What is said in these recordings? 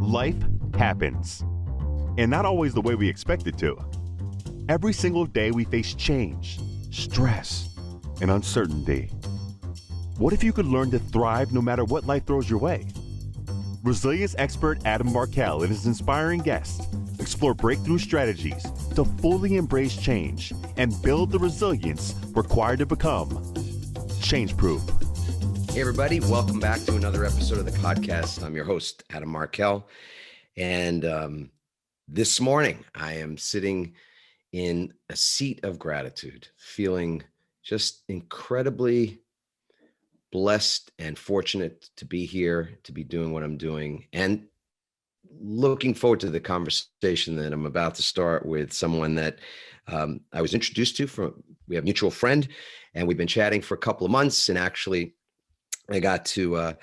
Life happens, and not always the way we expect it to. Every single day we face change, stress, and uncertainty. What if you could learn to thrive no matter what life throws your way? Resilience expert Adam Markel and his inspiring guests explore breakthrough strategies to fully embrace change and build the resilience required to become change-proof. Hey everybody, welcome back to another episode of the podcast. I'm your host, Adam Markel. And this morning, I am sitting in a seat of gratitude, feeling just incredibly blessed and fortunate to be here, to be doing what I'm doing, and looking forward to the conversation that I'm about to start with someone that I was introduced to we have a mutual friend, and we've been chatting for a couple of months, and actually I got to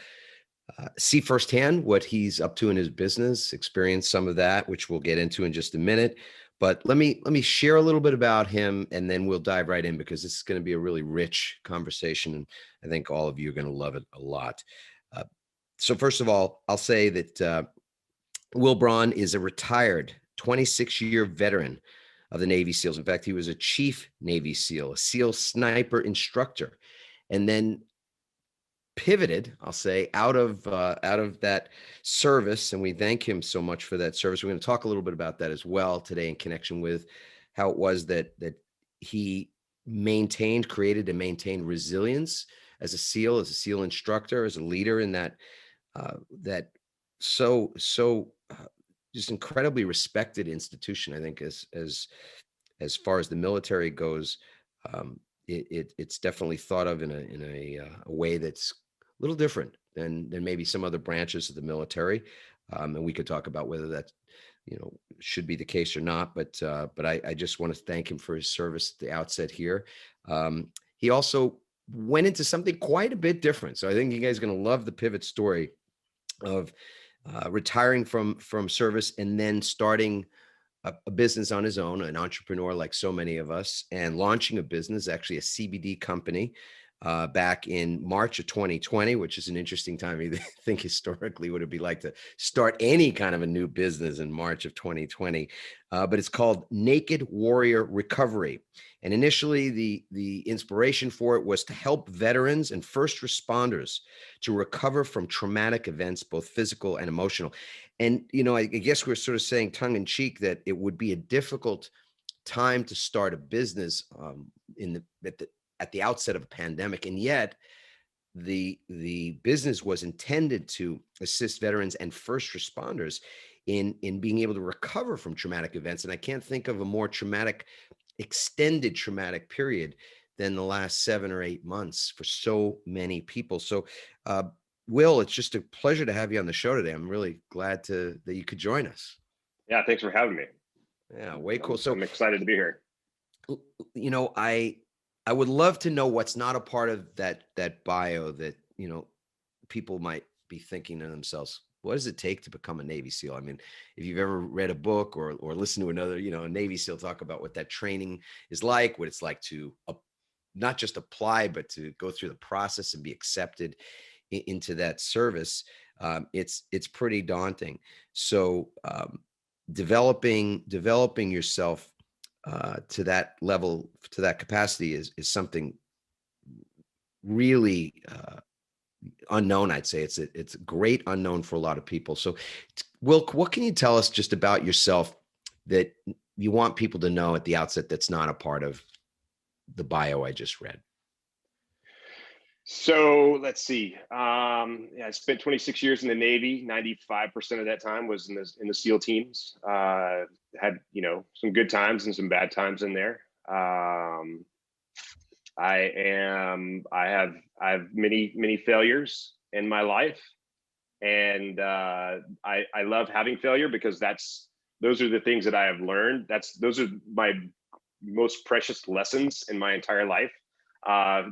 see firsthand what he's up to in his business, experience some of that, which we'll get into in just a minute. But let me share a little bit about him, and then we'll dive right in, because this is going to be a really rich conversation, and I think all of you are going to love it a lot. So first of all, I'll say that Will Braun is a retired 26-year veteran of the Navy SEALs. In fact, he was a chief Navy SEAL, a SEAL sniper instructor, and then pivoted, I'll say, out of that service, and we thank him so much for that service. We're going to talk a little bit about that as well today, in connection with how it was that he created and maintained resilience as a SEAL instructor, as a leader in that just incredibly respected institution. I think as far as the military goes, it's definitely thought of in a way that's a little different than maybe some other branches of the military, and we could talk about whether that should be the case or not. But I just want to thank him for his service at the outset here. He also went into something quite a bit different, so I think you guys are going to love the pivot story of retiring from service and then starting a business on his own, an entrepreneur like so many of us, and launching a business, actually a CBD company, back in March of 2020, which is an interesting time. You think historically what it'd be like to start any kind of a new business in March of 2020, but it's called Naked Warrior Recovery. And initially, the inspiration for it was to help veterans and first responders to recover from traumatic events, both physical and emotional. And, I guess we're sort of saying tongue in cheek that it would be a difficult time to start a business at the outset of a pandemic. And yet the business was intended to assist veterans and first responders in being able to recover from traumatic events. And I can't think of a more extended traumatic period than the last 7 or 8 months for so many people. So, Will, it's just a pleasure to have you on the show today. I'm really glad that you could join us. Yeah, thanks for having me. Yeah, way cool. So I'm excited to be here. I would love to know what's not a part of that bio that, people might be thinking to themselves, what does it take to become a Navy SEAL? I mean, if you've ever read a book or listened to another, a Navy SEAL talk about what that training is like, what it's like to not just apply, but to go through the process and be accepted into that service, it's pretty daunting. So developing yourself to that level, to that capacity is something really unknown. I'd say it's a great unknown for a lot of people. So, Will, what can you tell us just about yourself that you want people to know at the outset that's not a part of the bio I just read? So let's see. I spent 26 years in the Navy. 95% of that time was in the SEAL teams. Had some good times and some bad times in there. I have many failures in my life, and I love having failure, because those are the things that I have learned. Those are my most precious lessons in my entire life.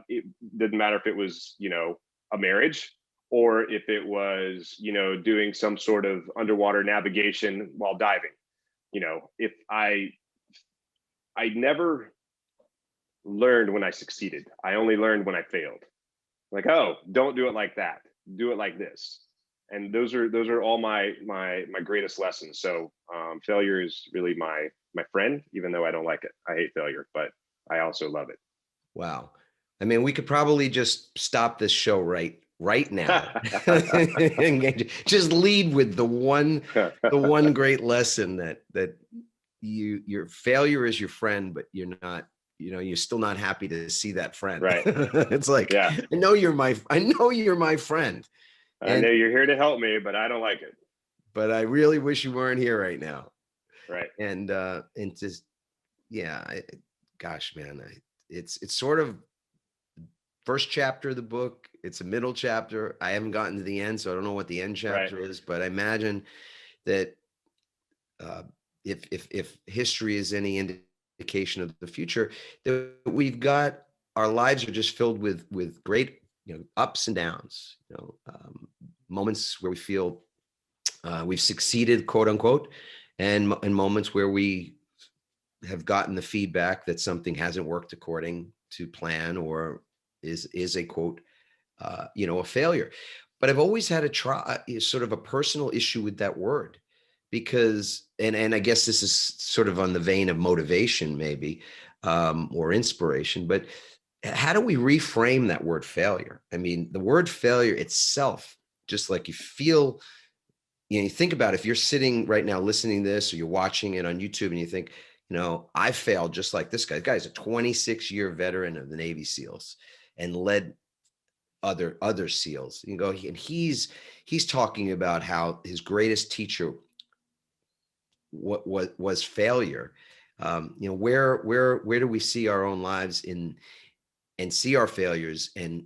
It didn't matter if it was, a marriage, or if it was, doing some sort of underwater navigation while diving. If I never learned when I succeeded. I only learned when I failed. Like, oh, don't do it like that. Do it like this. And those are all my greatest lessons. So failure is really my friend, even though I don't like it. I hate failure, but I also love it. Wow. I mean, we could probably just stop this show right now. And just lead with the one great lesson that your failure is your friend, but you're not, you're still not happy to see that friend. Right. It's like, Yeah. I know you're my friend. I know you're here to help me, but I don't like it. But I really wish you weren't here right now. Right. And just, yeah, gosh, man, it's sort of first chapter of the book. It's a middle chapter. I haven't gotten to the end, so I don't know what the end chapter is, but I imagine that if history is any indication of the future, that we've got, our lives are just filled with great, ups and downs, moments where we feel we've succeeded, quote unquote, and moments where we have gotten the feedback that something hasn't worked according to plan, or is a quote, a failure. But I've always had sort of a personal issue with that word, because, and I guess this is sort of on the vein of motivation, maybe, or inspiration, but how do we reframe that word failure? I mean, the word failure itself, just like you feel, you think about if you're sitting right now listening to this, or you're watching it on YouTube and you think, I failed just like this guy. This guy's a 26-year veteran of the Navy SEALs and led other SEALs. You go, and he's talking about how his greatest teacher was failure. Where do we see our own lives and see our failures and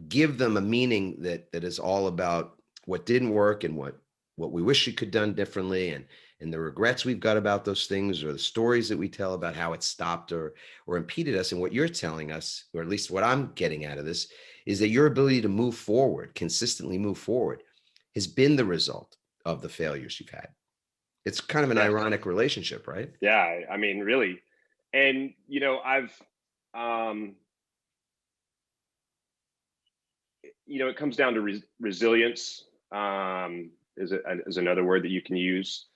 give them a meaning that is all about what didn't work and what we wish we could done differently, and the regrets we've got about those things, or the stories that we tell about how it stopped or impeded us. And what you're telling us, or at least what I'm getting out of this, is that your ability to move forward, consistently move forward, has been the result of the failures you've had. It's kind of an ironic relationship, right? Yeah, I mean, really. And I've it comes down to resilience, is another word that you can use.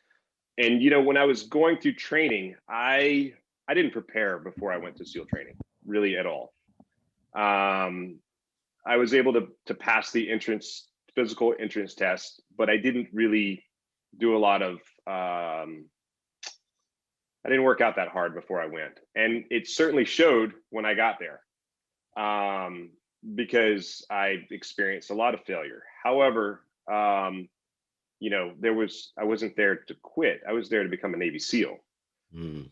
And when I was going through training, I didn't prepare before I went to SEAL training, really, at all. I was able to pass the physical entrance test, but I didn't really do a lot of I didn't work out that hard before I went, and it certainly showed when I got there, because I experienced a lot of failure. However, I wasn't there to quit. I was there to become a Navy SEAL. Mm.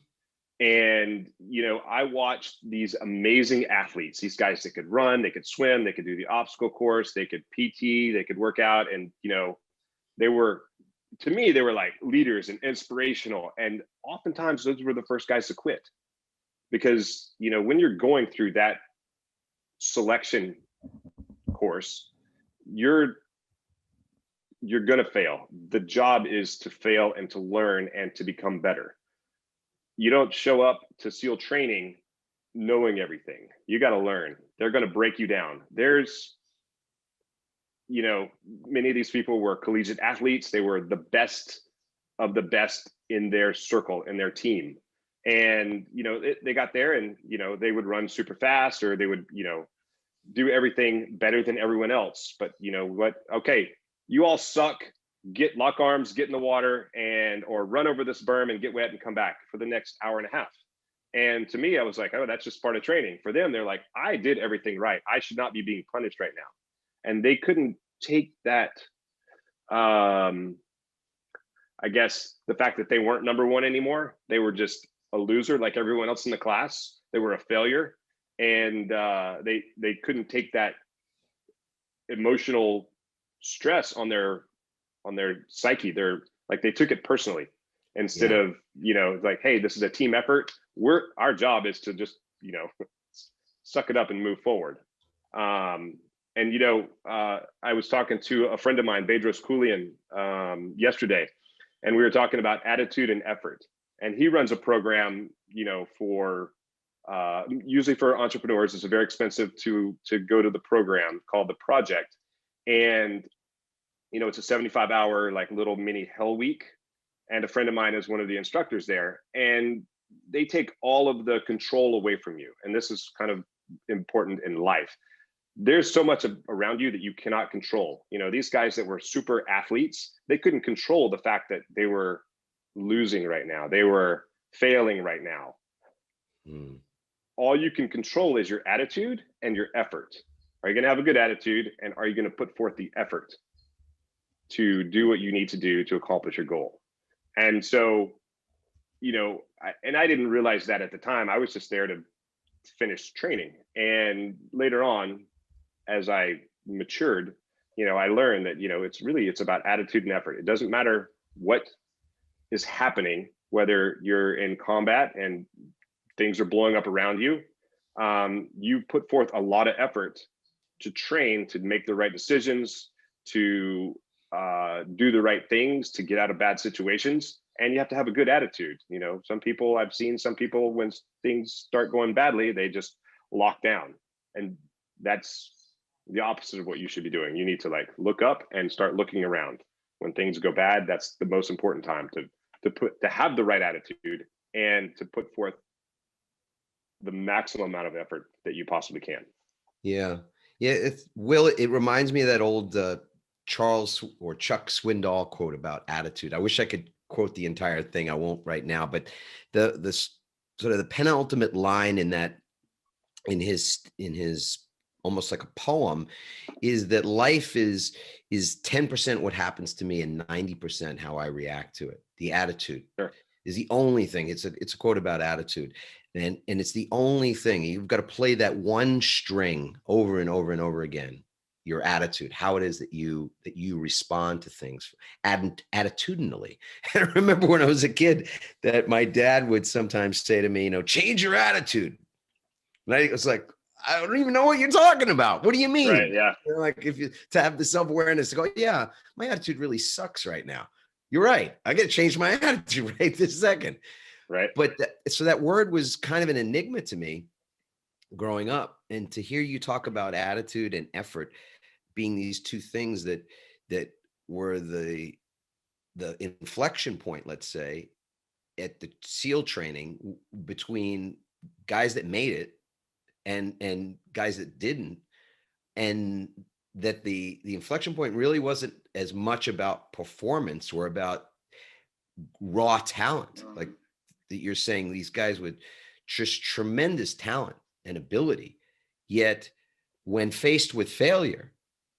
And, I watched these amazing athletes, these guys that could run, they could swim, they could do the obstacle course, they could PT, they could work out. And, to me, they were like leaders and inspirational. And oftentimes those were the first guys to quit, because, when you're going through that selection course, you're going to fail. The job is to fail and to learn and to become better. You don't show up to SEAL training knowing everything. You got to learn. They're going to break you down. There's, many of these people were collegiate athletes. They were the best of the best in their circle, in their team. And, they got there and, they would run super fast, or they would, do everything better than everyone else. But okay, you all suck. Lock arms, get in the water, or run over this berm and get wet and come back for the next hour and a half. And to me, I was like, oh, that's just part of training. For them, they're like, I did everything right. I should not be being punished right now. And they couldn't take that, I guess, the fact that they weren't number one anymore. They were just a loser like everyone else in the class. They were a failure. And they couldn't take that emotional stress on their psyche. They took it personally, instead of, like, hey, this is a team effort. Our job is to just, suck it up and move forward. I was talking to a friend of mine, Bedros Koulian, yesterday, and we were talking about attitude and effort. And he runs a program, for usually for entrepreneurs. It's very expensive to go to the program called The Project. And it's a 75-hour like little mini hell week. And a friend of mine is one of the instructors there, and they take all of the control away from you. And this is kind of important in life. There's so much around you that you cannot control. These guys that were super athletes, they couldn't control the fact that they were losing right now. They were failing right now. All you can control is your attitude and your effort. Are you going to have a good attitude, and are you going to put forth the effort to do what you need to do to accomplish your goal? And so, I didn't realize that at the time. I was just there to finish training. And later on, as I matured, I learned that, it's about attitude and effort. It doesn't matter what is happening, whether you're in combat and things are blowing up around you. You put forth a lot of effort to train, to make the right decisions, to do the right things, to get out of bad situations. And you have to have a good attitude. I've seen some people, when things start going badly, they just lock down. And that's the opposite of what you should be doing. You need to look up and start looking around. When things go bad, that's the most important time to have the right attitude and to put forth the maximum amount of effort that you possibly can. Yeah. It reminds me of that old Charles or Chuck Swindoll quote about attitude. I wish I could quote the entire thing. I won't right now, but the sort of the penultimate line in his almost like a poem is that life is 10% what happens to me and 90% how I react to it. The attitude is the only thing. It's a quote about attitude. And it's the only thing. You've got to play that one string over and over and over again. Your attitude, how it is that you respond to things attitudinally. And I remember when I was a kid that my dad would sometimes say to me, change your attitude. And I was like, I don't even know what you're talking about. What do you mean? Right, yeah. Like to have the self-awareness to go, yeah, my attitude really sucks right now. You're right. I got to change my attitude right this second. Right. But so that word was kind of an enigma to me growing up. And to hear you talk about attitude and effort being these two things that were the inflection point, let's say, at the SEAL training between guys that made it and guys that didn't, and that the inflection point really wasn't as much about performance or about raw talent. Like that you're saying, these guys with just tremendous talent and ability, yet when faced with failure,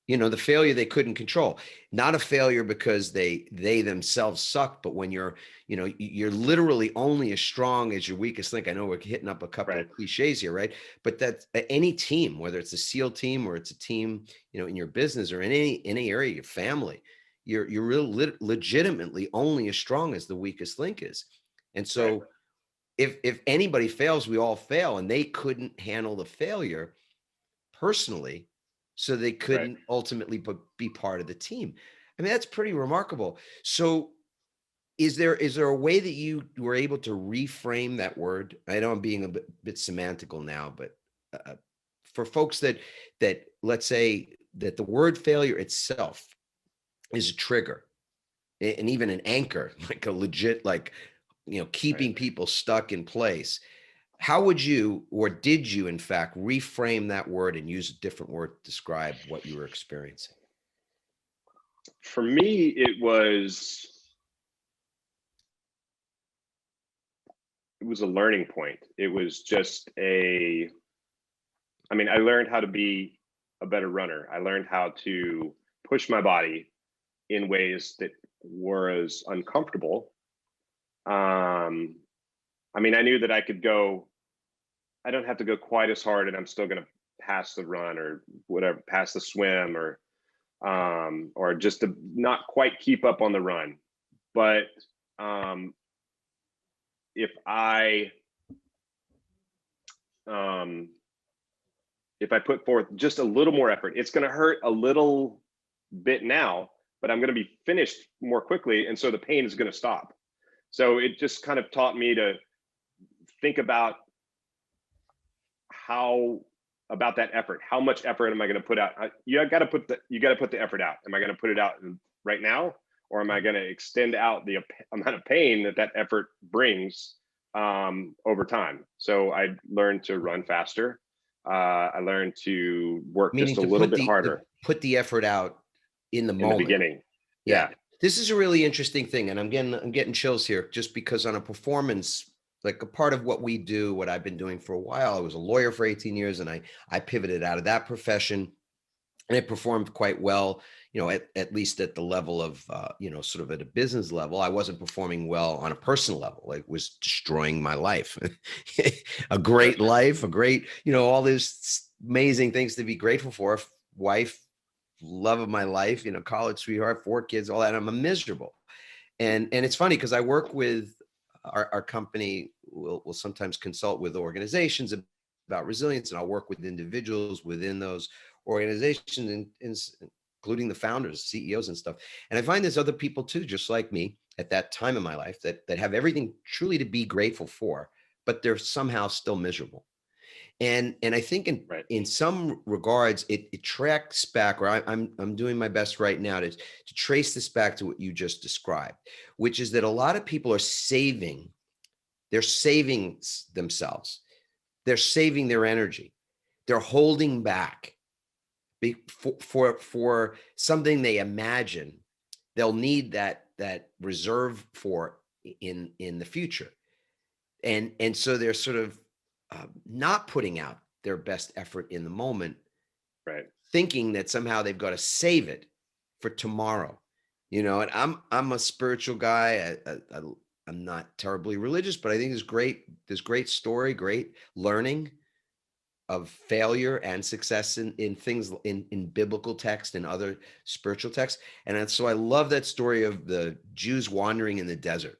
the failure they couldn't control, not a failure because they themselves sucked, but when you're literally only as strong as your weakest link. I know we're hitting up a couple of cliches here, right? But that's any team, whether it's a SEAL team or it's a team, in your business or in any area of your family, you're legitimately only as strong as the weakest link is. And so if anybody fails, we all fail, and they couldn't handle the failure personally, so they couldn't ultimately be part of the team. I mean, that's pretty remarkable. So is there a way that you were able to reframe that word? I know I'm being a bit semantical now, but for folks that let's say that the word failure itself is a trigger and even an anchor, like a legit, keeping people stuck in place. How would you, or did you in fact reframe that word and use a different word to describe what you were experiencing? For me, it was a learning point. It was just I learned how to be a better runner. I learned how to push my body in ways that was uncomfortable. I knew that I could go, I don't have to go quite as hard and I'm still going to pass the run or whatever, pass the swim or just to not quite keep up on the run. But if I put forth just a little more effort, it's going to hurt a little bit now, but I'm going to be finished more quickly. And so the pain is going to stop. So it just kind of taught me to think about how about that effort. How much effort am I going to put out? You got to put the effort out. Am I going to put it out right now, or am I going to extend out the amount of pain that effort brings over time? So I learned to run faster. I learned to work Meaning just a to little bit harder. Put the effort out in the moment. The beginning. Yeah. This is a really interesting thing. And I'm getting chills here just because on a performance, like a part of what we do, what I've been doing for a while, I was a lawyer for 18 years and I pivoted out of that profession and it performed quite well, at least at the level of, sort of at a business level. I wasn't performing well on a personal level. Like, it was destroying my life, a great life, all these amazing things to be grateful for. Wife, love of my life, college sweetheart, 4 kids, all that. I'm miserable. And it's funny because I work with our company will sometimes consult with organizations about resilience, and I'll work with individuals within those organizations, including the founders, CEOs and stuff. And I find there's other people too, just like me at that time in my life that have everything truly to be grateful for, but they're somehow still miserable. And I think in some regards, it tracks back, or I'm doing my best right now to trace this back to what you just described, which is that a lot of people are they're saving themselves. They're saving their energy. They're holding back for something they imagine they'll need that reserve for in the future. And so they're sort of not putting out their best effort in the moment, right? Thinking that somehow they've got to save it for tomorrow, And I'm a spiritual guy. I'm not terribly religious, but I think there's great story, great learning of failure and success in things in biblical text and other spiritual texts. And so I love that story of the Jews wandering in the desert,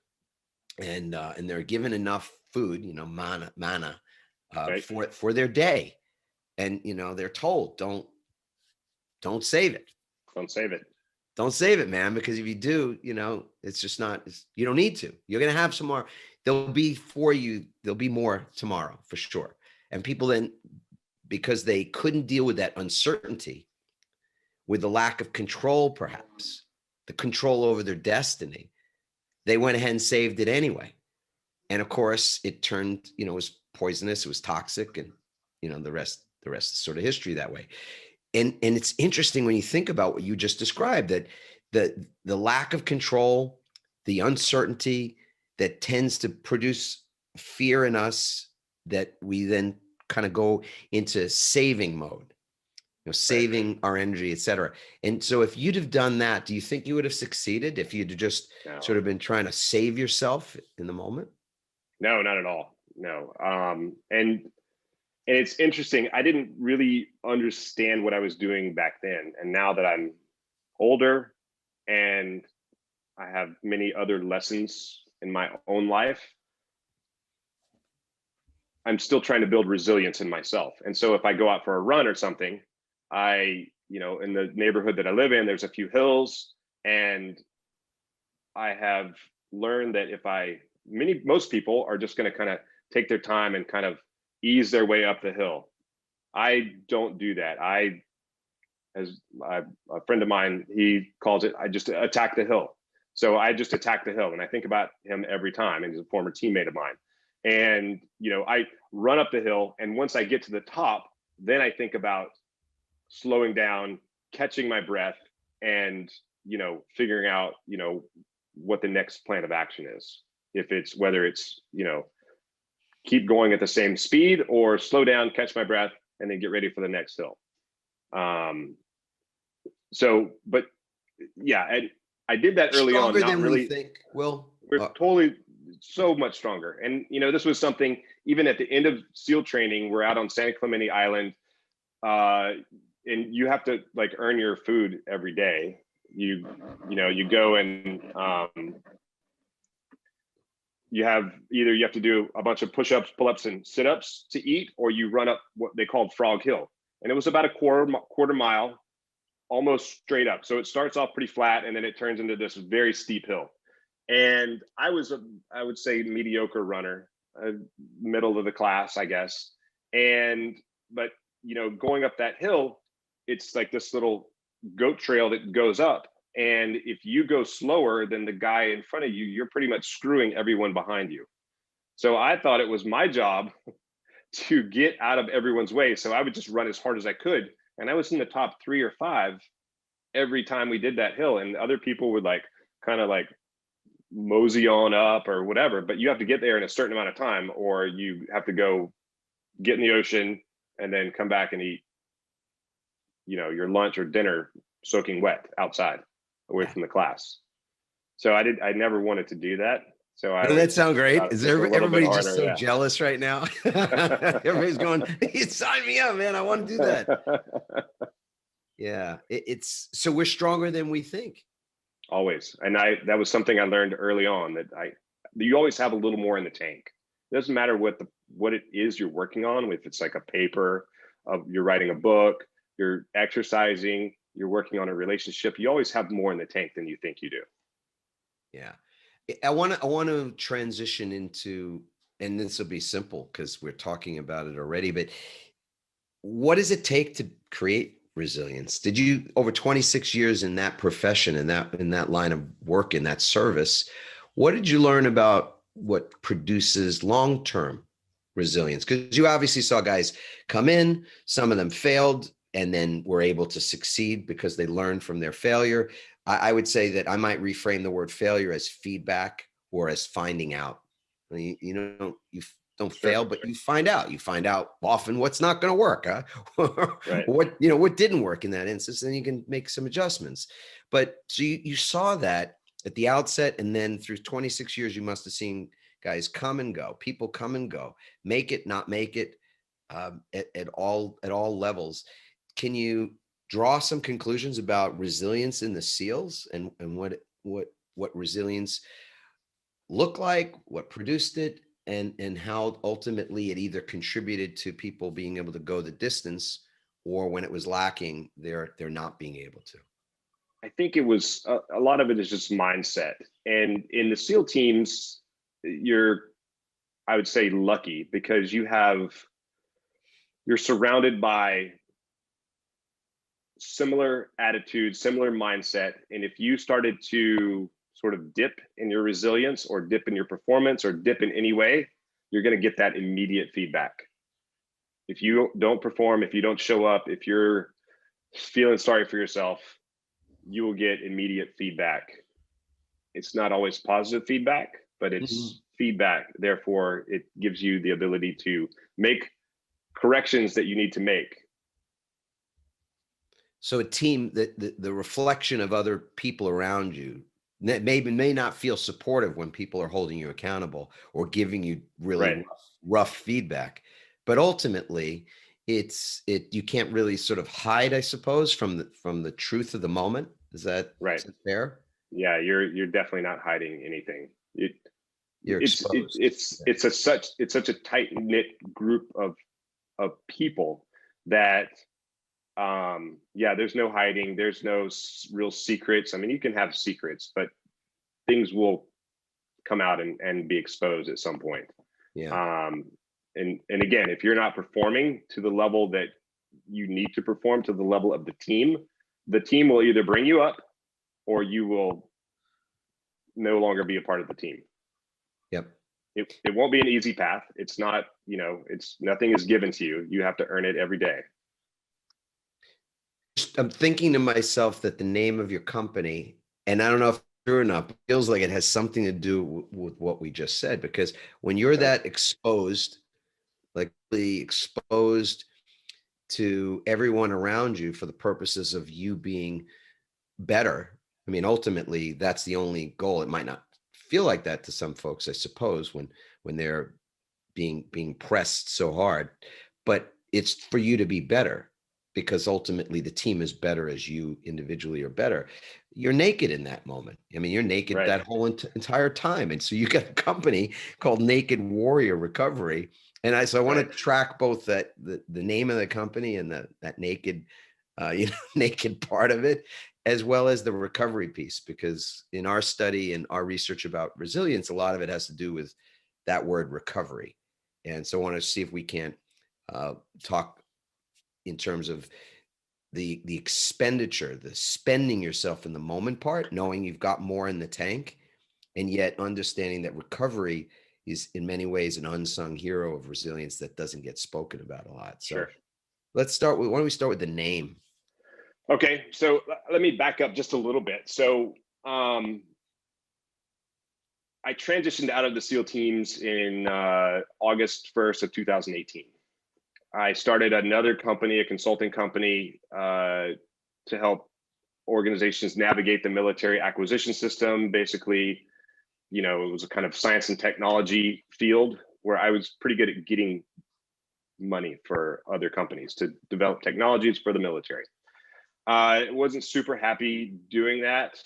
and they're given enough food, manna. For their day, and they're told don't save it. Don't save it, man, because if you do, it's just not. You don't need to. You're gonna have some more. There'll be more tomorrow for sure. And people then, because they couldn't deal with that uncertainty, with the lack of control, perhaps the control over their destiny, they went ahead and saved it anyway. And of course, it turned. It was poisonous, it was toxic, and the rest is sort of history that way. And it's interesting when you think about what you just described, that the lack of control, the uncertainty that tends to produce fear in us, that we then kind of go into saving mode, saving our energy, etc. And so if you'd have done that, do you think you would have succeeded if you'd just sort of been trying to save yourself in the moment? No, not at all. No. And it's interesting. I didn't really understand what I was doing back then. And now that I'm older and I have many other lessons in my own life, I'm still trying to build resilience in myself. And so if I go out for a run or something, in the neighborhood that I live in, there's a few hills, and I have learned that most people are just going to kind of take their time and kind of ease their way up the hill. I don't do that. A friend of mine, he calls it, I just attack the hill. So I just attack the hill, and I think about him every time, and he's a former teammate of mine. And, I run up the hill, and once I get to the top, then I think about slowing down, catching my breath, and, figuring out, what the next plan of action is. Whether it's, keep going at the same speed, or slow down, catch my breath, and then get ready for the next hill. But yeah, I did that early on. Stronger than we think. We're totally so much stronger. And, this was something, even at the end of SEAL training, we're out on Santa Clemente Island, and you have to earn your food every day. You go and, you have to do a bunch of push-ups, pull-ups, and sit-ups to eat, or you run up what they called Frog Hill. And it was about a quarter mile, almost straight up. So it starts off pretty flat, and then it turns into this very steep hill. And I would say, mediocre runner, middle of the class, I guess. But going up that hill, it's like this little goat trail that goes up. And if you go slower than the guy in front of you, you're pretty much screwing everyone behind you. So I thought it was my job to get out of everyone's way. So I would just run as hard as I could. And I was in the top 3 or 5 every time we did that hill. And other people would kind of mosey on up or whatever, but you have to get there in a certain amount of time, or you have to go get in the ocean and then come back and eat, your lunch or dinner soaking wet outside away from the class. So I never wanted to do that. So Doesn't that sound great? Is everybody just harder, so jealous right now? Everybody's going, sign me up, man. I want to do that. Yeah. So we're stronger than we think. Always. And that was something I learned early on, that you always have a little more in the tank. It doesn't matter what it is you're working on. If it's like a paper, you're writing a book, you're exercising, you're working on a relationship, you always have more in the tank than you think you do. Yeah. I want to transition into, and this will be simple because we're talking about it already, but what does it take to create resilience? Did you, over 26 years in that profession, in that line of work, in that service, what did you learn about what produces long-term resilience? Because you obviously saw guys come in, some of them failed, and then were able to succeed because they learned from their failure. I would say that I might reframe the word failure as feedback or as finding out. You don't fail, but you find out. You find out often what's not going to work, huh? Right. what didn't work in that instance, then you can make some adjustments. But so you saw that at the outset, and then through 26 years, you must have seen guys come and go, people come and go, make it, not make it, at all levels. Can you draw some conclusions about resilience in the SEALs and what resilience looked like, what produced it, and how ultimately it either contributed to people being able to go the distance, or when it was lacking, they're not being able to? I think it was a lot of it is just mindset. And in the SEAL teams, I would say, lucky, because you're surrounded by similar attitudes, similar mindset. And if you started to sort of dip in your resilience or dip in your performance or dip in any way, you're going to get that immediate feedback. If you don't perform, if you don't show up, if you're feeling sorry for yourself, you will get immediate feedback. It's not always positive feedback, but it's feedback. Therefore, it gives you the ability to make corrections that you need to make. So a team, the reflection of other people around you that may not feel supportive when people are holding you accountable or giving you really rough feedback, but ultimately you can't really sort of hide, I suppose, from the truth of the moment. Is that fair? Yeah, you're definitely not hiding anything. You're exposed. It's such a tight knit group of people that there's no hiding, there's no real secrets. I mean, you can have secrets, but things will come out and be exposed at some point. And again, if you're not performing to the level that you need to perform, to the level of the team will either bring you up or you will no longer be a part of the team. Yep. It won't be an easy path. It's not, nothing is given to you. You have to earn it every day. I'm thinking to myself that the name of your company, and I don't know if true enough, feels like it has something to do with what we just said, because when you're that exposed, like exposed to everyone around you for the purposes of you being better, I mean, ultimately that's the only goal. It might not feel like that to some folks, I suppose, when they're being pressed so hard, but it's for you to be better, because ultimately the team is better as you individually are better. You're naked in that moment. I mean, you're naked that whole entire time. And so you got a company called Naked Warrior Recovery. And I want to track both the name of the company and that naked, naked part of it, as well as the recovery piece, because in our study and our research about resilience, a lot of it has to do with that word recovery. And so I want to see if we can talk in terms of the expenditure, the spending yourself in the moment part, knowing you've got more in the tank, and yet understanding that recovery is in many ways an unsung hero of resilience that doesn't get spoken about a lot. So Sure. let's start with, why don't we start with the name? Okay, so let me back up just a little bit. So I transitioned out of the SEAL teams in August 1st of 2018. I started another company, a consulting company, to help organizations navigate the military acquisition system. Basically, it was a kind of science and technology field where I was pretty good at getting money for other companies to develop technologies for the military. I wasn't super happy doing that.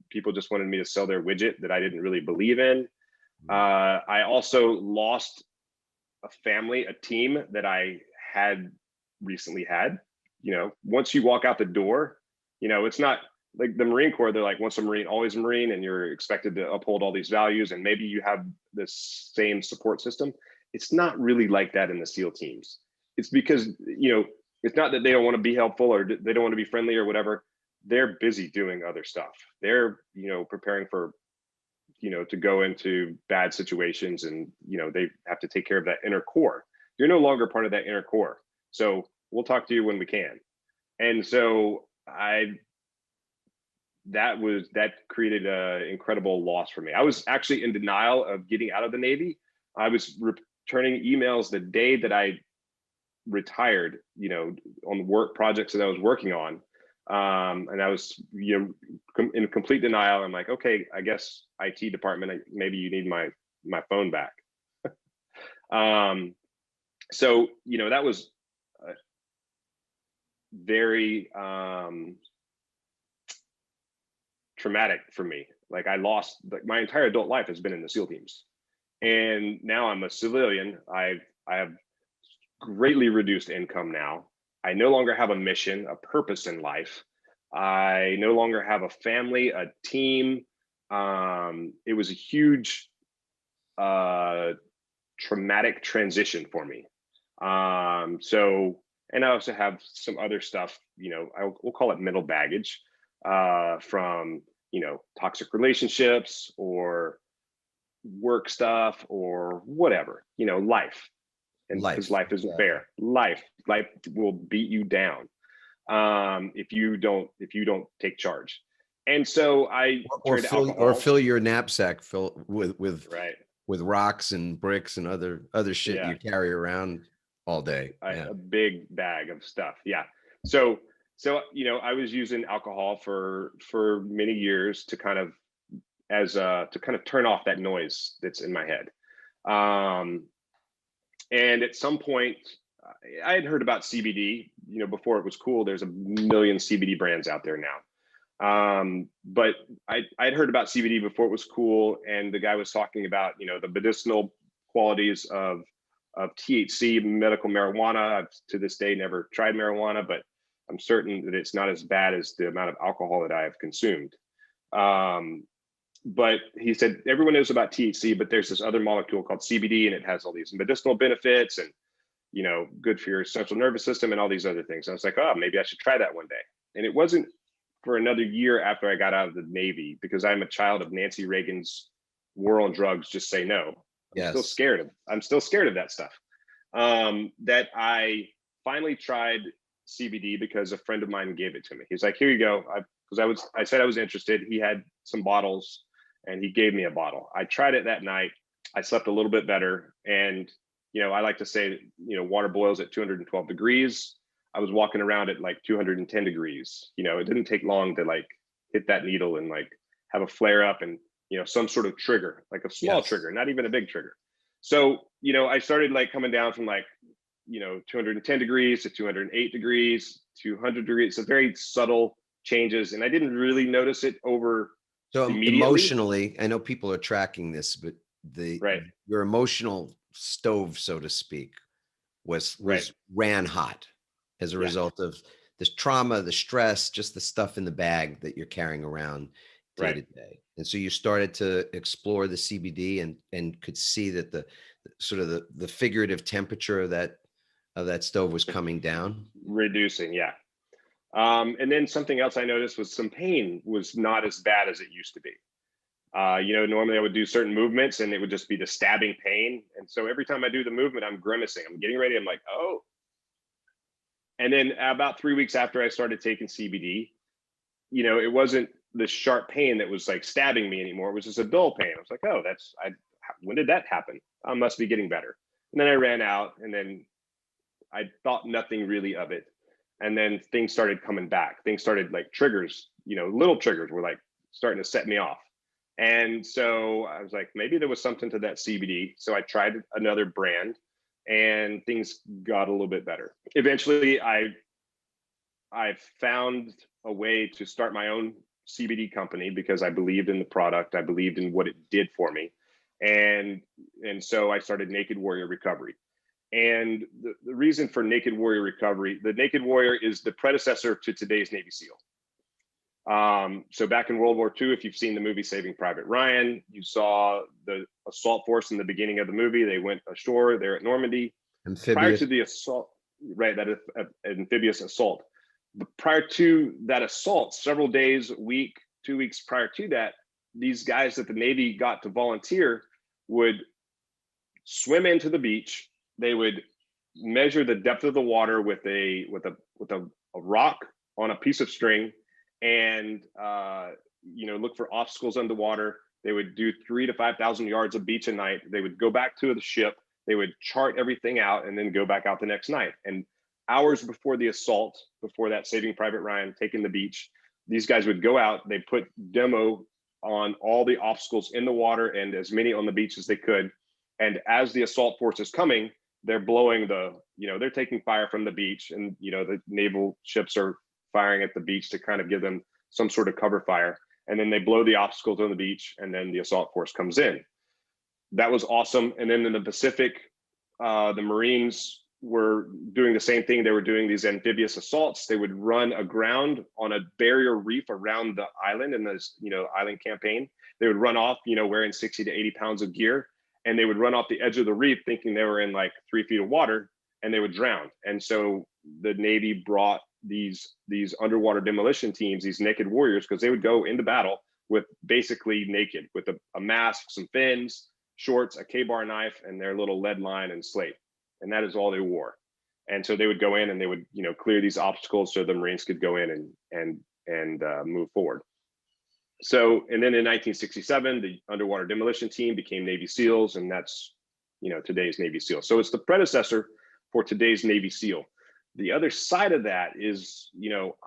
People just wanted me to sell their widget that I didn't really believe in. I also lost a family, a team that I had recently had. Once you walk out the door, it's not like the Marine Corps. They're like, once a Marine, always a Marine, and you're expected to uphold all these values, and maybe you have the same support system. It's not really like that in the SEAL teams. It's because, it's not that they don't want to be helpful or they don't want to be friendly or whatever. They're busy doing other stuff. They're, preparing for, to go into bad situations, and, they have to take care of that inner core. You're no longer part of that inner core. So we'll talk to you when we can. And so that created an incredible loss for me. I was actually in denial of getting out of the Navy. I was returning emails the day that I retired, on work projects that I was working on. And I was, in complete denial. I'm like, okay, I guess IT department, maybe you need my phone back. So, that was very traumatic for me. Like, I lost, my entire adult life has been in the SEAL teams, and now I'm a civilian. I have greatly reduced income now. I no longer have a mission, a purpose in life. I no longer have a family, a team. It was a huge traumatic transition for me. So, and I also have some other stuff, we'll call it mental baggage, from, toxic relationships or work stuff or whatever, life. And because life isn't fair. Life will beat you down if you don't take charge. And so I fill your knapsack with right, with rocks and bricks and other shit you carry around all day. A big bag of stuff. Yeah. So I was using alcohol for many years to kind of turn off that noise that's in my head. And at some point, I had heard about CBD, before it was cool. There's a million CBD brands out there now. But I'd heard about CBD before it was cool. And the guy was talking about, the medicinal qualities of THC, medical marijuana. I've to this day never tried marijuana, but I'm certain that it's not as bad as the amount of alcohol that I have consumed. But he said, everyone knows about THC, but there's this other molecule called CBD, and it has all these medicinal benefits and, good for your central nervous system and all these other things. I was like, oh, maybe I should try that one day. And it wasn't for another year after I got out of the Navy, because I'm a child of Nancy Reagan's war on drugs, just say no. I'm still scared of that stuff. That I finally tried CBD because a friend of mine gave it to me. He's like, here you go. I said I was interested. He had some bottles and he gave me a bottle. I tried it that night. I slept a little bit better. And, I like to say, water boils at 212 degrees. I was walking around at like 210 degrees. It didn't take long to like hit that needle and like have a flare up and, some sort of trigger, like a small trigger, not even a big trigger. So, I started like coming down from like, 210 degrees to 208 degrees, 200 degrees. It's a very subtle changes, and I didn't really notice it over. So emotionally, I know people are tracking this, but your emotional stove, so to speak, was ran hot as a result of this trauma, the stress, just the stuff in the bag that you're carrying around day to day. And so you started to explore the CBD and could see that the sort of the figurative temperature of that that stove was coming down. reducing. Yeah. And then something else I noticed was some pain was not as bad as it used to be. Normally I would do certain movements and it would just be the stabbing pain. And so every time I do the movement, I'm grimacing. I'm getting ready. I'm like, oh. And then about 3 weeks after I started taking CBD, it wasn't the sharp pain that was like stabbing me anymore. It was just a dull pain. I was like, oh, when did that happen? I must be getting better. And then I ran out, and then I thought nothing really of it. And then things started coming back. Things started like triggers, little triggers were like starting to set me off. And so I was like, maybe there was something to that CBD. So I tried another brand and things got a little bit better. Eventually I found a way to start my own CBD company because I believed in the product. I believed in what it did for me. And so I started Naked Warrior Recovery. And the reason for Naked Warrior Recovery, the Naked Warrior is the predecessor to today's Navy SEAL. So back in World War II, if you've seen the movie Saving Private Ryan, you saw the assault force in the beginning of the movie. They went ashore there at Normandy. Amphibious. Prior to the assault, right, that amphibious assault. But prior to that assault, several days, a week, 2 weeks prior to that, these guys that the Navy got to volunteer would swim into the beach. They would measure the depth of the water with a rock on a piece of string, and look for obstacles underwater. They would do 3,000 to 5,000 yards of beach a night. They would go back to the ship. They would chart everything out and then go back out the next night. And hours before the assault, before that Saving Private Ryan taking the beach, these guys would go out. They put demo on all the obstacles in the water and as many on the beach as they could. And as the assault force is coming, they're blowing they're taking fire from the beach, and the naval ships are firing at the beach to kind of give them some sort of cover fire. And then they blow the obstacles on the beach, and then the assault force comes in. That was awesome. And then in the Pacific, the Marines were doing the same thing. They were doing these amphibious assaults. They would run aground on a barrier reef around the island in this, island campaign. They would run off, wearing 60 to 80 pounds of gear. And they would run off the edge of the reef thinking they were in like 3 feet of water, and they would drown. And so the Navy brought these underwater demolition teams, these naked warriors, because they would go into battle with basically naked, with a mask, some fins, shorts, a K-bar knife, and their little lead line and slate. And that is all they wore. And so they would go in and they would, clear these obstacles so the Marines could go in and move forward. So, and then in 1967, the underwater demolition team became Navy SEALs, and that's, today's Navy SEAL. So it's the predecessor for today's Navy SEAL. The other side of that is,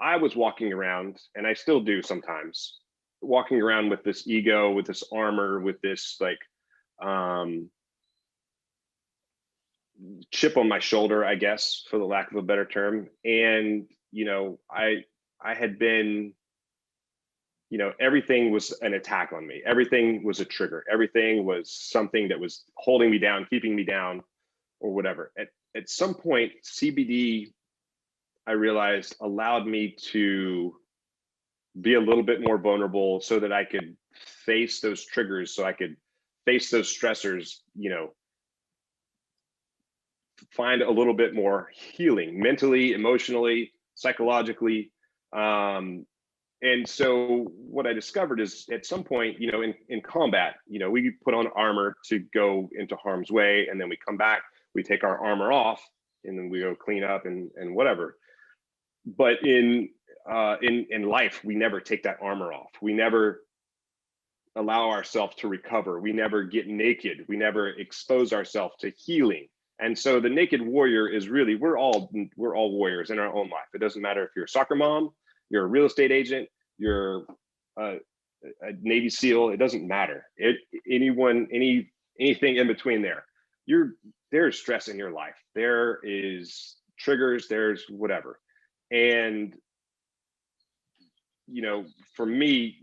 I was walking around, and I still do sometimes, walking around with this ego, with this armor, with this chip on my shoulder, I guess, for the lack of a better term. And, I had been, everything was an attack on me. Everything was a trigger. Everything was something that was holding me down, keeping me down, or whatever. At some point, CBD, I realized, allowed me to be a little bit more vulnerable so that I could face those triggers, so I could face those stressors, find a little bit more healing mentally, emotionally, psychologically. And so what I discovered is at some point, in combat, we put on armor to go into harm's way, and then we come back, we take our armor off, and then we go clean up and whatever. But in life, we never take that armor off. We never allow ourselves to recover. We never get naked. We never expose ourselves to healing. And so the naked warrior is really, we're all warriors in our own life. It doesn't matter if you're a soccer mom, you're a real estate agent, you're a Navy SEAL, it doesn't matter. Anything in between there. There's stress in your life. There is triggers, there's whatever. And, for me,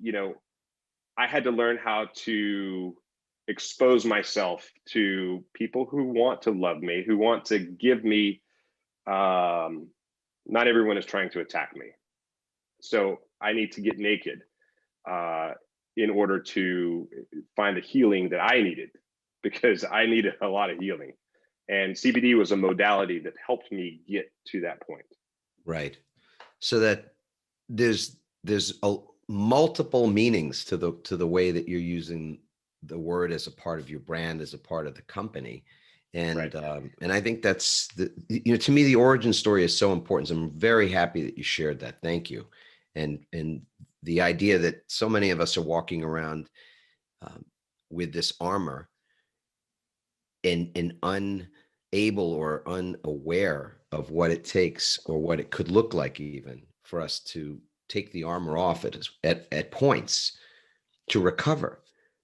I had to learn how to expose myself to people who want to love me, who want to give me, not everyone is trying to attack me. So I need to get naked in order to find the healing that I needed, because I needed a lot of healing. And CBD was a modality that helped me get to that point. Right. So that there's multiple meanings to the way that you're using the word as a part of your brand, as a part of the company. And and I think that's to me, the origin story is so important. So I'm very happy that you shared that. Thank you. And the idea that so many of us are walking around with this armor and unable or unaware of what it takes, or what it could look like even for us to take the armor off at points to recover.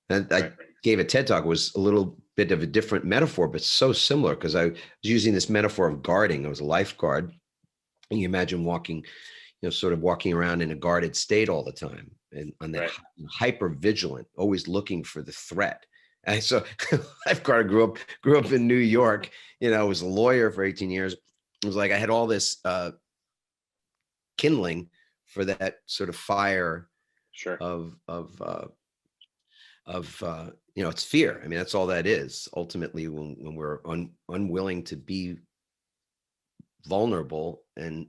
And I gave a TED talk. It was a little bit of a different metaphor, but so similar, because I was using this metaphor of guarding. I was a lifeguard, and you imagine walking, sort of walking around in a guarded state all the time, and on that hyper vigilant, always looking for the threat. And so lifeguard grew up in New York, was a lawyer for 18 years. It was like I had all this kindling for that sort of fire of it's fear. I mean, that's all that is ultimately when we're unwilling to be vulnerable. And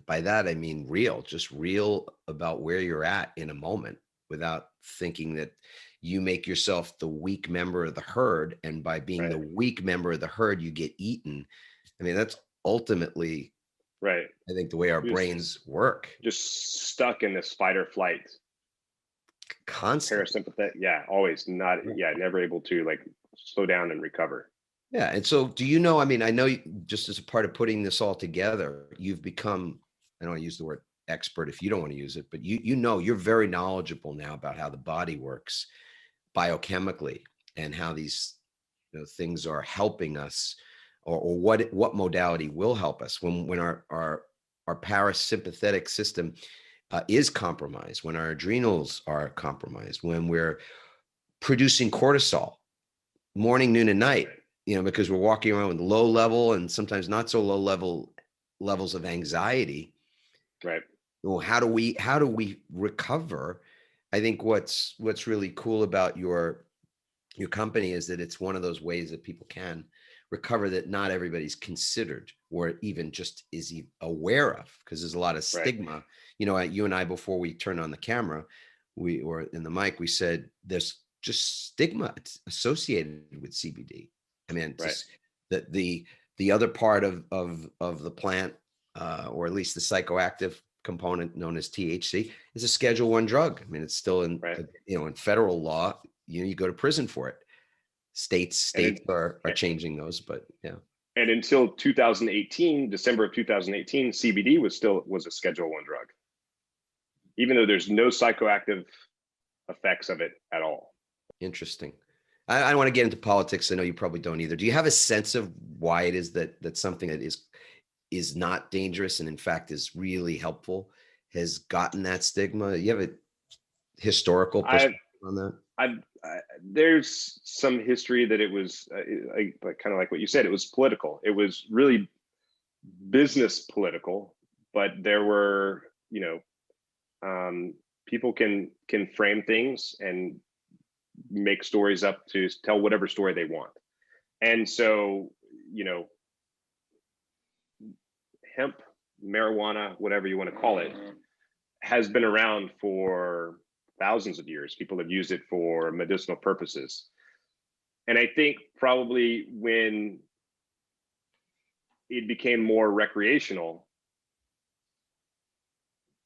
by that, I mean just real about where you're at in a moment, without thinking that you make yourself the weak member of the herd. And by being the weak member of the herd, you get eaten. I mean, that's ultimately, I think, the way our brains work. Just stuck in this fight or flight. Constant. Parasympathetic. Yeah. Always not. Yeah. Never able to slow down and recover. Yeah. And so I mean, I know just as a part of putting this all together, you've become, I don't want to use the word expert if you don't want to use it, but you're very knowledgeable now about how the body works biochemically, and how these things are helping us, or what modality will help us when our parasympathetic system is compromised, when our adrenals are compromised, when we're producing cortisol morning, noon, and night, because we're walking around with low level and sometimes not so low levels of anxiety. Right. Well, how do we recover? I think what's really cool about your company is that it's one of those ways that people can recover that not everybody's considered, or even just is aware of, because there's a lot of stigma. You and I, before we turned on the camera, or in the mic, we said there's just stigma associated with CBD. I mean, just that the other part of the plant, or at least the psychoactive component known as THC, is a Schedule I drug. I mean, it's still in in federal law. You go to prison for it. States are changing those, but yeah. And until 2018, December of 2018, CBD was a Schedule I drug, even though there's no psychoactive effects of it at all. Interesting. I don't want to get into politics. I know you probably don't either. Do you have a sense of why it is that something that is not dangerous and in fact is really helpful has gotten that stigma? You have a historical perspective on that? There's some history that it was kind of like what you said. It was political. It was really business political, but there were, people can frame things and make stories up to tell whatever story they want. And so, hemp, marijuana, whatever you want to call it, has been around for thousands of years. People have used it for medicinal purposes. And I think probably when it became more recreational,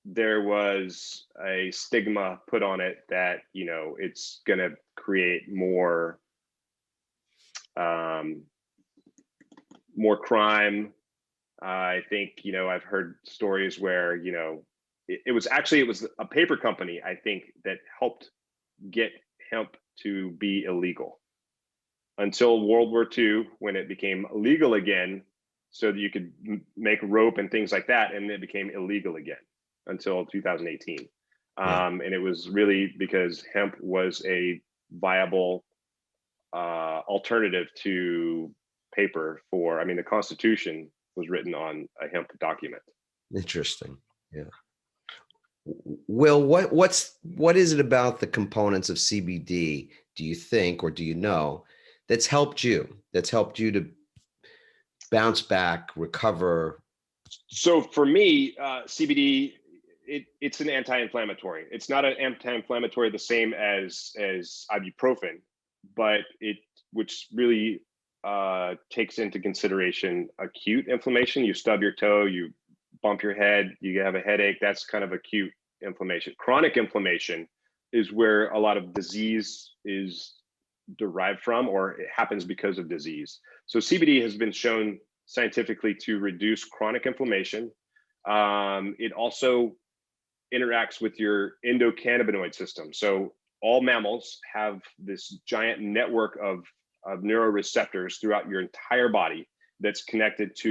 there was a stigma put on it that, it's going to create more crime. I think, I've heard stories where, it was a paper company, I think, that helped get hemp to be illegal until World War II, when it became legal again, so that you could make rope and things like that. And it became illegal again until 2018. And it was really because hemp was a viable alternative to paper the Constitution was written on a hemp document. Interesting. Yeah. Will, what is it about the components of CBD, do you think, or do you know, that's helped you to bounce back, recover? So for me, CBD, it's an anti-inflammatory. It's not an anti-inflammatory the same as ibuprofen, but which really takes into consideration acute inflammation. You stub your toe, you bump your head, you have a headache. That's kind of acute inflammation. Chronic inflammation is where a lot of disease is derived from, or it happens because of disease. So CBD has been shown scientifically to reduce chronic inflammation. It also interacts with your endocannabinoid system. So all mammals have this giant network of neuroreceptors throughout your entire body that's connected to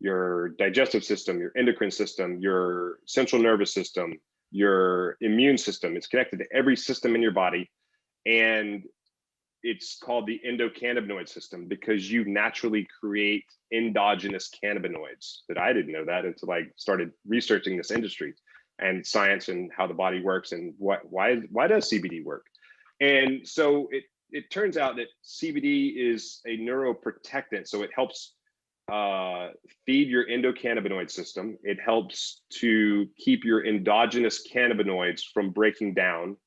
your digestive system, your endocrine system, your central nervous system, your immune system. It's connected to every system in your body. And it's called the endocannabinoid system because you naturally create endogenous cannabinoids. That I didn't know that until I started researching this industry and science and how the body works and why does CBD work. And so it turns out that CBD is a neuroprotectant. So it helps feed your endocannabinoid system. It helps to keep your endogenous cannabinoids from breaking down.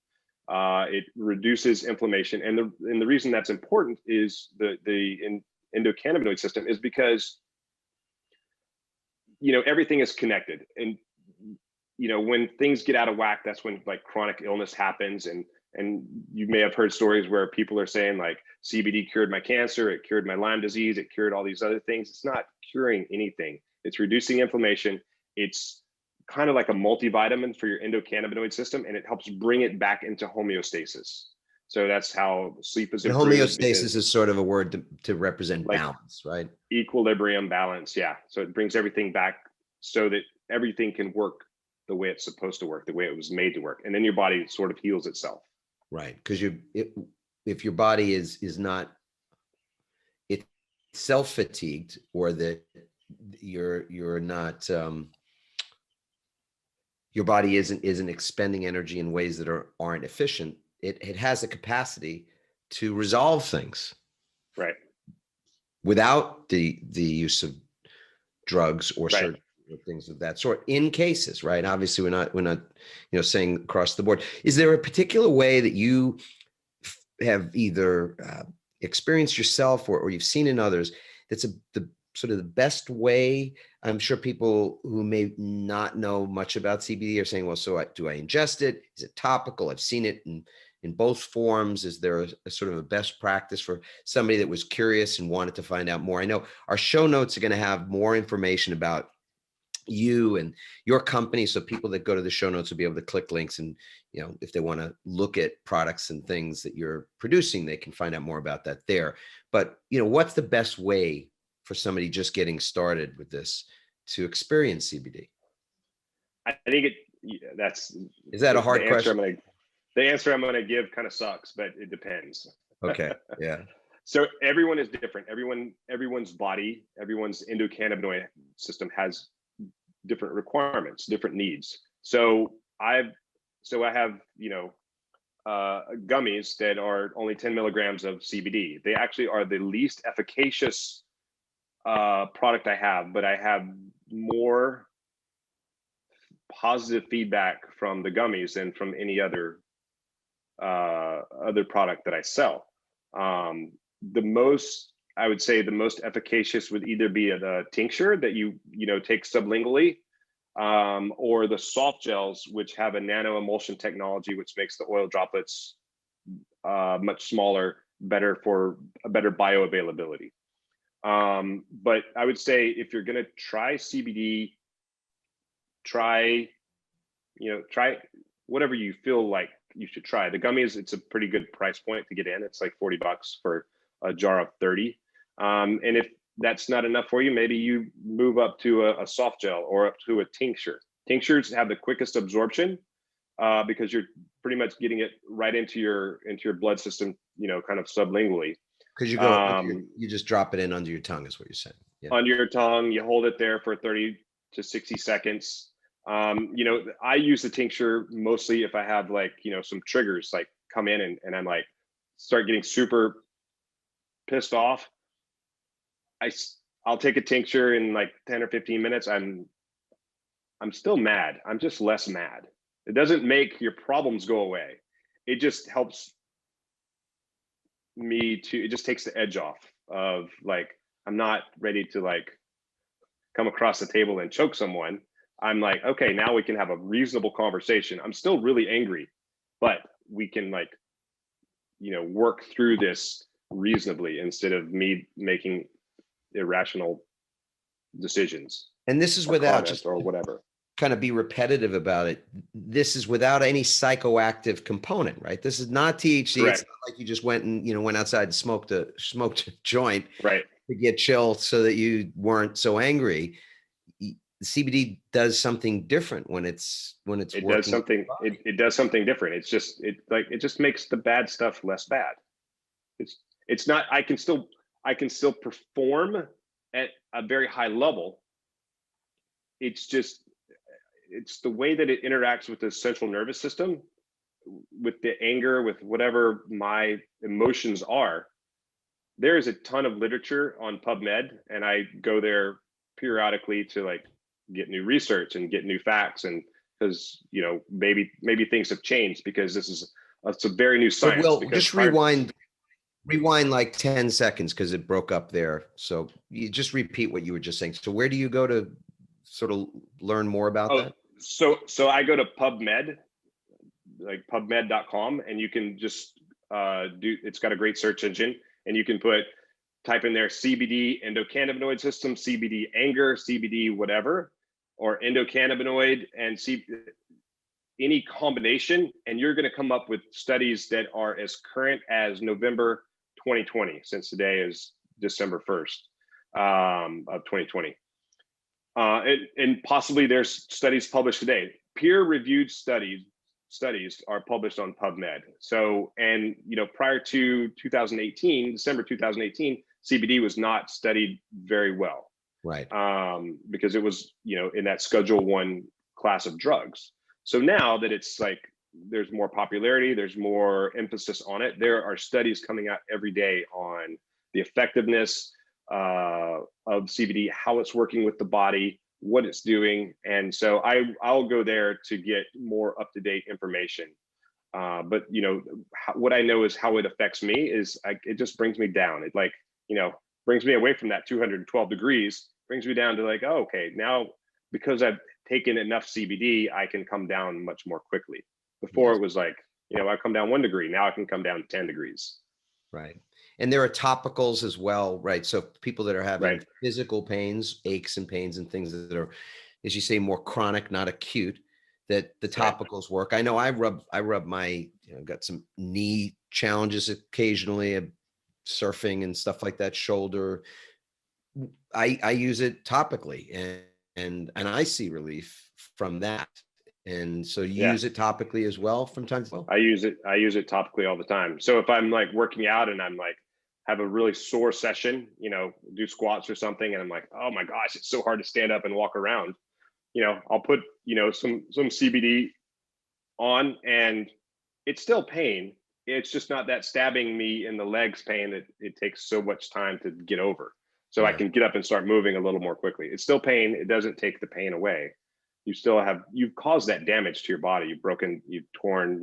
It reduces inflammation, and the reason that's important is the endocannabinoid system is because everything is connected, and when things get out of whack, that's when like chronic illness happens, and you may have heard stories where people are saying like CBD cured my cancer, it cured my Lyme disease, it cured all these other things. It's not curing anything. It's reducing inflammation. It's kind of like a multivitamin for your endocannabinoid system, and it helps bring it back into homeostasis. So that's how sleep is improved. Homeostasis is sort of a word to represent like balance, right? Equilibrium, balance, yeah. So it brings everything back so that everything can work the way it's supposed to work, the way it was made to work, and then your body sort of heals itself. Right, because if your body is not self-fatigued, or that you're not your body isn't expending energy in ways that aren't efficient, it has a capacity to resolve things, right, without the use of drugs or right. certain things of that sort in cases, right? Obviously we're not saying across the board. Is there a particular way that you have either experienced yourself or you've seen in others that's the sort of the best way? I'm sure people who may not know much about CBD are saying, well, so do I ingest it? Is it topical? I've seen it in both forms. Is there a sort of a best practice for somebody that was curious and wanted to find out more? I know our show notes are going to have more information about you and your company, so people that go to the show notes will be able to click links, and if they want to look at products and things that you're producing, they can find out more about that there. But what's the best way for somebody just getting started with this to experience CBD? I think is that a hard question? The answer I'm going to give kind of sucks, but it depends. Okay. Yeah. So everyone is different. Everyone's body, everyone's endocannabinoid system has different requirements, different needs. So I have gummies that are only 10 milligrams of CBD. They actually are the least efficacious product I have, but I have more positive feedback from the gummies than from any other product that I sell. I would say the most efficacious would either be the tincture that you take sublingually, or the soft gels, which have a nano emulsion technology, which makes the oil droplets much smaller, better for a better bioavailability. But I would say if you're going to try CBD, try whatever you feel like you should try. The gummies, it's a pretty good price point to get in. It's like $40 for a jar of 30. And if that's not enough for you, maybe you move up to a soft gel or up to a tincture. Tinctures have the quickest absorption because you're pretty much getting it right into your blood system, kind of sublingually. Because you just drop it in under your tongue, is what you're saying. Yeah. Under your tongue, you hold it there for 30 to 60 seconds. I use the tincture mostly if I have some triggers like come in and I'm like start getting super pissed off. I I'll take a tincture in like 10 or 15 minutes. I'm still mad. I'm just less mad. It doesn't make your problems go away. It just helps me to, it just takes the edge off of like, I'm not ready to like come across the table and choke someone. I'm like, okay, now we can have a reasonable conversation. I'm still really angry, but we can like, work through this reasonably instead of me making irrational decisions And this is or without comments just or whatever. kind of be repetitive about it. This is without any psychoactive component, right? This is not THC. Correct. It's not like you just went and, went outside and smoked a joint Right. to get chill so that you weren't so angry. CBD does something different when it's It working. does something, it does something different. It's just, it just makes the bad stuff less bad. It's not, I can still perform at a very high level. It's the way that it interacts with the central nervous system, with the anger, with whatever my emotions are. There is a ton of literature on PubMed, and I go there periodically to like get new research and get new facts, and because maybe things have changed, because it's a very new science. But Will, just rewind like 10 seconds because it broke up there. So you just repeat what you were just saying. So where do you go to sort of learn more about that? So I go to PubMed, like pubmed.com, and you can just it's got a great search engine, and you can type in there CBD endocannabinoid system, CBD anger, CBD whatever, or endocannabinoid and any combination, and you're going to come up with studies that are as current as November 2020, since today is December 1st of 2020. And possibly there's studies published today. Peer-reviewed studies are published on PubMed. So, and prior to 2018, December 2018, CBD was not studied very well, right? Because it was in that Schedule 1 class of drugs. So now that it's like there's more popularity, there's more emphasis on it. There are studies coming out every day on the effectiveness of CBD, how it's working with the body, what it's doing. And so I'll go there to get more up-to-date information. But what I know is how it affects me is it just brings me down. It like, brings me away from that 212 degrees, brings me down to like, oh, okay, now because I've taken enough CBD, I can come down much more quickly. Before It was like, I come down 1 degree. Now I can come down 10 degrees. Right. And there are topicals as well, right? So people that are having physical pains, aches and pains and things that are, as you say, more chronic, not acute, that the topicals work. I know I rub my, got some knee challenges occasionally, surfing and stuff like that, shoulder. I use it topically and I see relief from that. And so you use it topically as well from time to time? I use it topically all the time. So if I'm like working out and I'm like, have a really sore session, do squats or something, and I'm like, oh my gosh, it's so hard to stand up and walk around. I'll put, some CBD on, and it's still pain. It's just not that stabbing me in the legs pain that it takes so much time to get over. So I can get up and start moving a little more quickly. It's still pain. It doesn't take the pain away. You've caused that damage to your body. You've torn,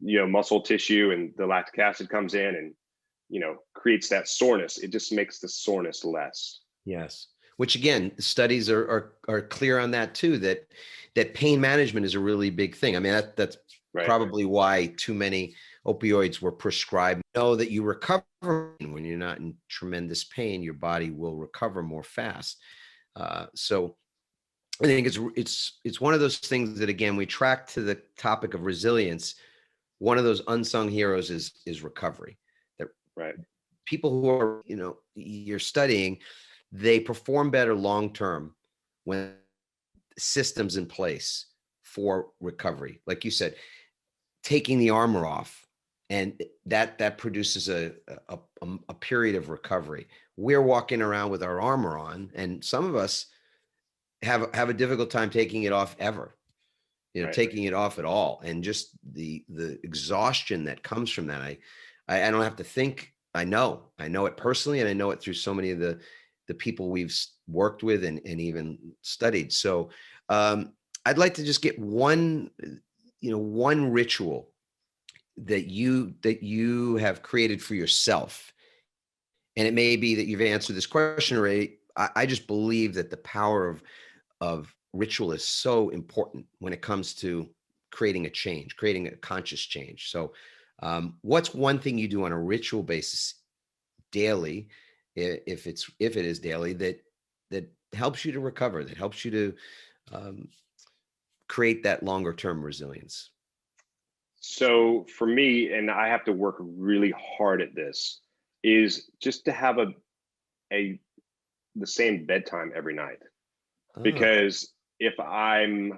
muscle tissue, and the lactic acid comes in and, creates that soreness. It just makes the soreness less. Yes. Which again, studies are clear on that too, that pain management is a really big thing. I mean, that's probably why too many opioids were prescribed. Know that you recover when you're not in tremendous pain, your body will recover more fast. So I think it's one of those things that, again, we track to the topic of resilience. One of those unsung heroes is recovery. That people who are, you're studying, they perform better long-term when systems in place for recovery. Like you said, taking the armor off, and that produces a period of recovery. We're walking around with our armor on, and some of us have a difficult time taking it off ever, taking it off at all. And just the exhaustion that comes from that. I don't have to think. I know it personally, and I know it through so many of the the people we've worked with and even studied. So I'd like to just get one ritual that you have created for yourself. And it may be that you've answered this question already. I just believe that the power of ritual is so important when it comes to creating a change, creating a conscious change. So what's one thing you do on a ritual basis daily, if it is daily, that helps you to recover, that helps you to create that longer term resilience? So for me, and I have to work really hard at this, is just to have a the same bedtime every night. Ah, Because if I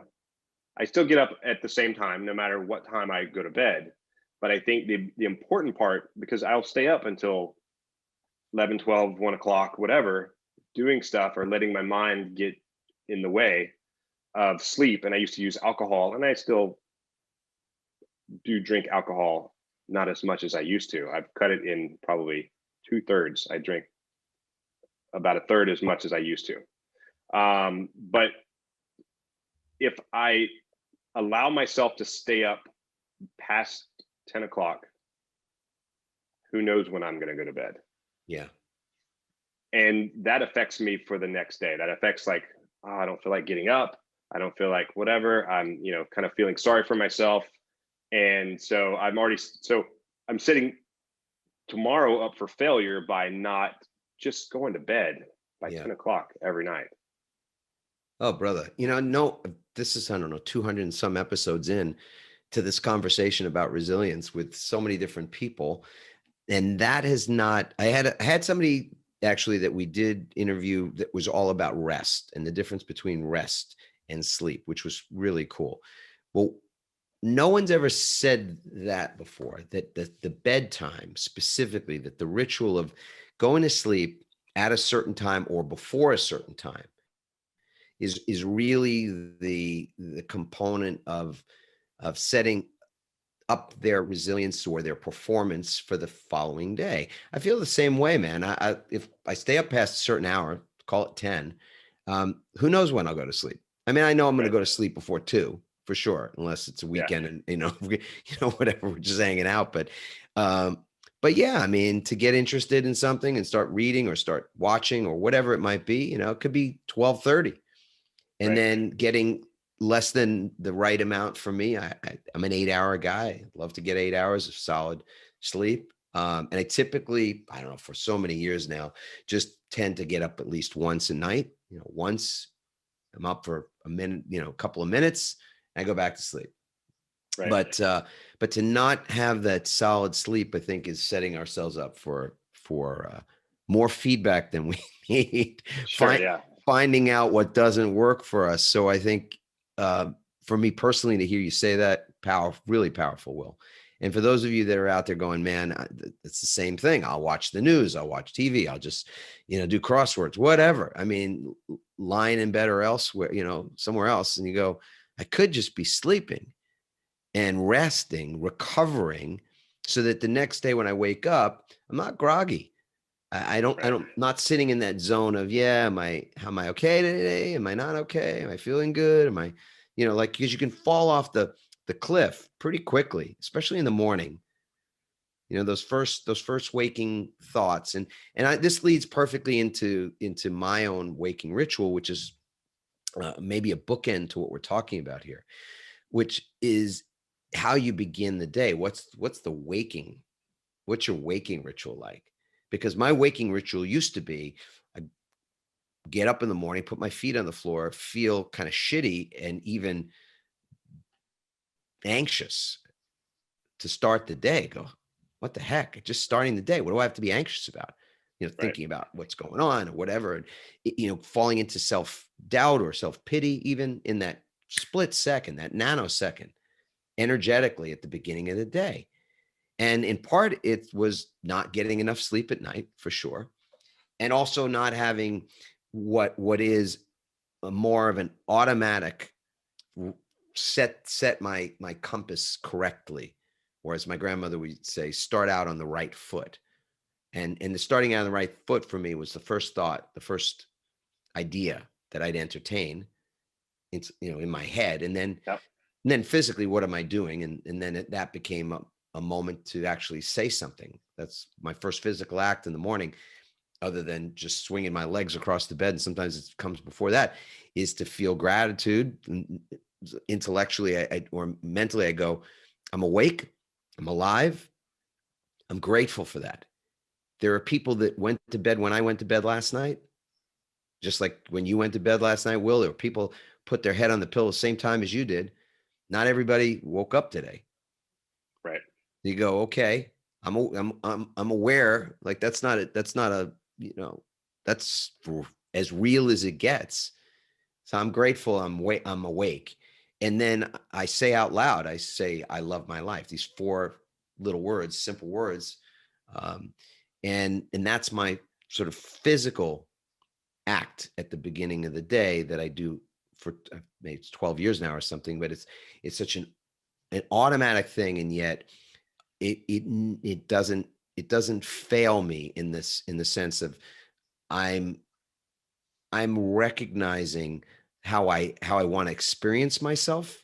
still get up at the same time, no matter what time I go to bed. But I think the important part, because I'll stay up until 11, 12, 1 o'clock, whatever, doing stuff or letting my mind get in the way of sleep. And I used to use alcohol, and I still do drink alcohol, not as much as I used to. I've cut it in probably 2/3. I drink about a third as much as I used to. But if I allow myself to stay up past 10 o'clock, who knows when I'm going to go to bed? yeah, And that affects me for the next day. That affects, like, oh, I don't feel like getting up. I don't feel like whatever. I'm, kind of feeling sorry for myself. And so I'm setting tomorrow up for failure by not just going to bed by yeah. 10 o'clock every night. Oh, brother, no, this is, I don't know, 200 and some episodes in to this conversation about resilience with so many different people. And that has not, I had somebody actually that we did interview that was all about rest and the difference between rest and sleep, which was really cool. Well, no one's ever said that before, that the bedtime specifically, that the ritual of going to sleep at a certain time or before a certain time is really the component of setting up their resilience or their performance for the following day. I feel the same way, man. If I stay up past a certain hour, call it 10, who knows when I'll go to sleep? I mean, I know I'm going to Right. go to sleep before 2 for sure, unless it's a Yeah. weekend and whatever, we're just hanging out. But yeah, I mean, to get interested in something and start reading or start watching or whatever it might be, it could be 12:30, and Right. then getting less than the right amount for me. I'm an 8-hour guy. I love to get 8 hours of solid sleep. And I typically, I don't know, for so many years now, just tend to get up at least once a night. Once I'm up for a minute, a couple of minutes, and I go back to sleep. Right. But to not have that solid sleep, I think, is setting ourselves up for more feedback than we need. Sure. Yeah. Finding out what doesn't work for us. So I think for me personally, to hear you say that, really powerful, Will. And for those of you that are out there going, man, it's the same thing. I'll watch the news, I'll watch TV, I'll just, do crosswords, whatever. I mean, lying in bed or elsewhere, somewhere else. And you go, I could just be sleeping and resting, recovering, so that the next day when I wake up, I'm not groggy. I don't, not sitting in that zone of, am I okay today? Am I not okay? Am I feeling good? Am I, because you can fall off the cliff pretty quickly, especially in the morning. Those first waking thoughts. And this leads perfectly into my own waking ritual, which is maybe a bookend to what we're talking about here, which is how you begin the day. What's your waking ritual like? Because my waking ritual used to be, I get up in the morning, put my feet on the floor, feel kind of shitty and even anxious to start the day. Go, what the heck? Just starting the day. What do I have to be anxious about? Right. Thinking about what's going on or whatever, and falling into self-doubt or self-pity, even in that split second, that nanosecond, energetically at the beginning of the day. And in part, it was not getting enough sleep at night, for sure. And also not having what is more of an automatic set my compass correctly. Or as my grandmother would say, start out on the right foot. And the starting out on the right foot for me was the first thought, the first idea that I'd entertain. It's, in my head, and then physically, what am I doing? And then that became a moment to actually say something. That's my first physical act in the morning, other than just swinging my legs across the bed. And sometimes it comes before that, is to feel gratitude. Intellectually, or mentally, I go, I'm awake, I'm alive, I'm grateful for that. There are people that went to bed when I went to bed last night, just like when you went to bed last night, Will. There were people put their head on the pillow the same time as you did. Not everybody woke up today. Right. You go, okay, I'm aware. Like that's not a, that's as real as it gets. So I'm grateful. I'm awake. And then I say out loud, I say, I love my life. These 4 little words, simple words. And that's my sort of physical act at the beginning of the day that I do for maybe it's 12 years now or something, but it's such an automatic thing. And yet it doesn't fail me in the sense of I'm recognizing how I want to experience myself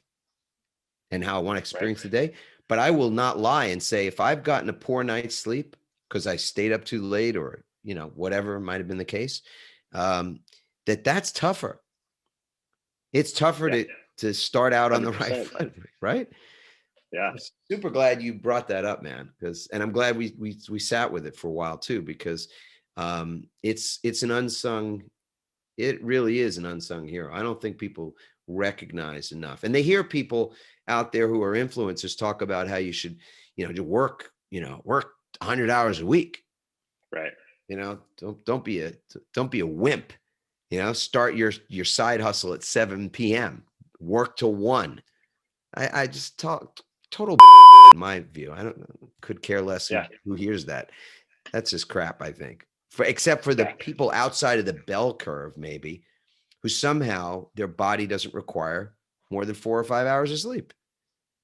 and how I want to experience the day. But I will not lie and say, if I've gotten a poor night's sleep because I stayed up too late, or, whatever might have been the case, that's tougher. It's tougher to start out 100%. On the right foot, right? Yeah. I'm super glad you brought that up, man. And I'm glad we sat with it for a while too, because it's an unsung. It really is an unsung hero. I don't think people recognize enough. And they hear people out there who are influencers talk about how you should, to work 100 hours a week. Right. Don't be a wimp. Start your side hustle at 7 p.m. Work till 1. I just talk total in my view. I could care less who hears that. That's just crap, I think. Except for the people outside of the bell curve, maybe, who somehow their body doesn't require more than 4 or 5 hours of sleep.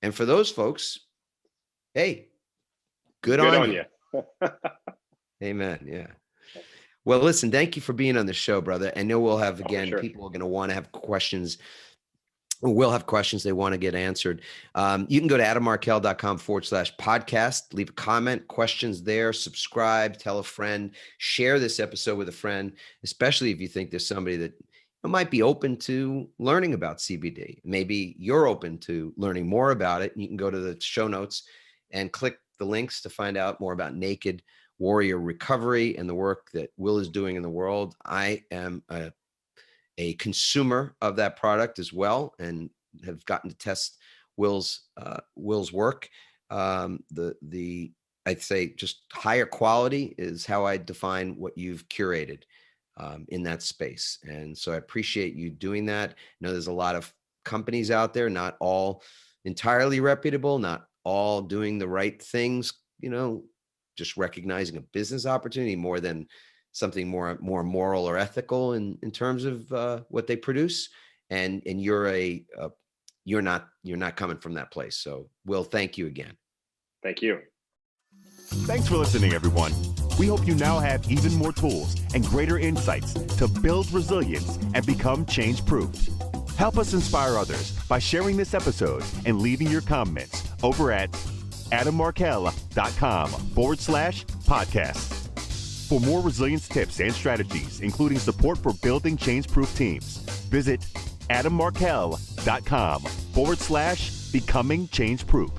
And for those folks, hey, good on you. Amen. Yeah. Well, listen, thank you for being on the show, brother. I know we'll have, again, people are going to want to have questions. We'll have questions they want to get answered. You can go to adammarkel.com/podcast, leave a comment, questions there, subscribe, tell a friend, share this episode with a friend, especially if you think there's somebody that might be open to learning about CBD. Maybe you're open to learning more about it. You can go to the show notes and click the links to find out more about Naked Warrior Recovery and the work that Will is doing in the world. I am a consumer of that product as well, and have gotten to test Will's work. I'd say just higher quality is how I define what you've curated in that space. And so I appreciate you doing that. I know there's a lot of companies out there, not all entirely reputable, not all doing the right things, just recognizing a business opportunity more than something more moral or ethical in terms of what they produce. And you're not coming from that place. So Will, thank you again. Thank you. Thanks for listening, everyone. We hope you now have even more tools and greater insights to build resilience and become change-proof. Help us inspire others by sharing this episode and leaving your comments over at adammarkel.com/podcast. For more resilience tips and strategies, including support for building change-proof teams, visit adammarkel.com/becoming change-proof.